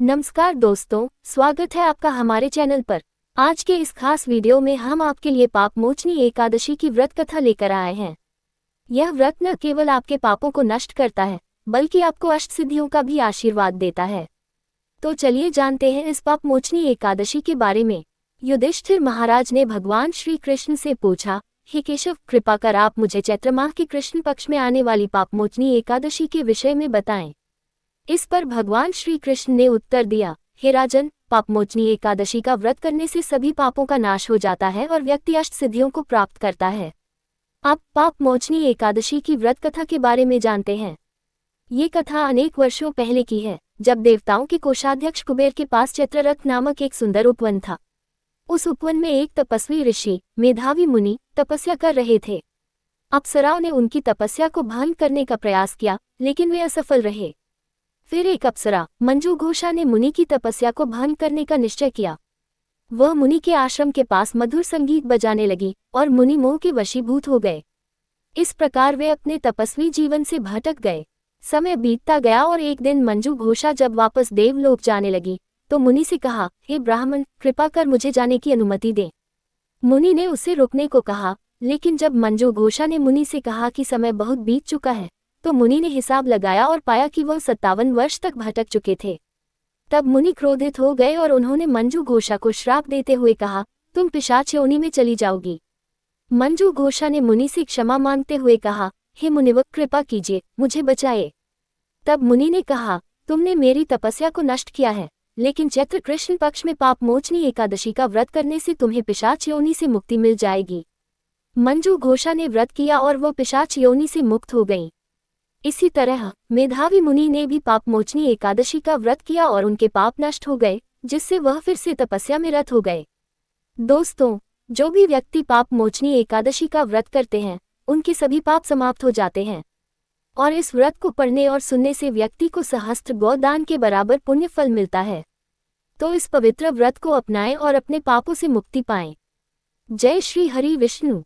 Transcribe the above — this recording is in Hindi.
नमस्कार दोस्तों, स्वागत है आपका हमारे चैनल पर। आज के इस खास वीडियो में हम आपके लिए पापमोचनी एकादशी की व्रत कथा लेकर आए हैं। यह व्रत न केवल आपके पापों को नष्ट करता है, बल्कि आपको अष्टसिद्धियों का भी आशीर्वाद देता है। तो चलिए जानते हैं इस पापमोचनी एकादशी के बारे में। युधिष्ठिर महाराज ने भगवान श्री कृष्ण से पूछा, हे केशव, कृपा कर आप मुझे चैत्र माह के कृष्ण पक्ष में आने वाली पापमोचनी एकादशी के विषय में बताएं। इस पर भगवान श्री कृष्ण ने उत्तर दिया, हे राजन, पापमोचनी एकादशी का व्रत करने से सभी पापों का नाश हो जाता है और व्यक्ति अष्ट सिद्धियों को प्राप्त करता है। अब पापमोचनी एकादशी की व्रत कथा के बारे में जानते हैं। ये कथा अनेक वर्षों पहले की है, जब देवताओं के कोषाध्यक्ष कुबेर के पास चित्ररथ नामक एक सुंदर उपवन था। उस उपवन में एक तपस्वी ऋषि, मेधावी मुनि, तपस्या कर रहे थे। अप्सराओं ने उनकी तपस्या को भंग करने का प्रयास किया, लेकिन वे असफल रहे। फिर एक अप्सरा, मंजू घोषा ने मुनि की तपस्या को भंग करने का निश्चय किया। वह मुनि के आश्रम के पास मधुर संगीत बजाने लगी और मुनि मोह के वशीभूत हो गए। इस प्रकार वे अपने तपस्वी जीवन से भटक गए। समय बीतता गया और एक दिन मंजू घोषा जब वापस देवलोक जाने लगी तो मुनि से कहा, हे ब्राह्मण, कृपा कर मुझे जाने की अनुमति दे। मुनि ने उसे रुकने को कहा, लेकिन जब मंजू घोषा ने मुनि से कहा कि समय बहुत बीत चुका है, तो मुनि ने हिसाब लगाया और पाया कि वह 57 वर्ष तक भटक चुके थे। तब मुनि क्रोधित हो गए और उन्होंने मंजू घोषा को श्राप देते हुए कहा, तुम पिशाच योनि में चली जाओगी। मंजू घोषा ने मुनि से क्षमा मांगते हुए कहा, हे मुनिवर, कृपा कीजिए, मुझे बचाए। तब मुनि ने कहा, तुमने मेरी तपस्या को नष्ट किया है, लेकिन चैत्र कृष्ण पक्ष में पापमोचनी एकादशी का व्रत करने से तुम्हें पिशाच योनि से मुक्ति मिल जाएगी। मंजू घोषा ने व्रत किया और वह पिशाच योनि से मुक्त हो गई। इसी तरह मेधावी मुनि ने भी पापमोचनी एकादशी का व्रत किया और उनके पाप नष्ट हो गए, जिससे वह फिर से तपस्या में रत हो गए। दोस्तों, जो भी व्यक्ति पापमोचनी एकादशी का व्रत करते हैं, उनके सभी पाप समाप्त हो जाते हैं और इस व्रत को पढ़ने और सुनने से व्यक्ति को सहस्त्र गौदान के बराबर पुण्य फल मिलता है। तो इस पवित्र व्रत को अपनाएं और अपने पापों से मुक्ति पाएं। जय श्री हरि विष्णु।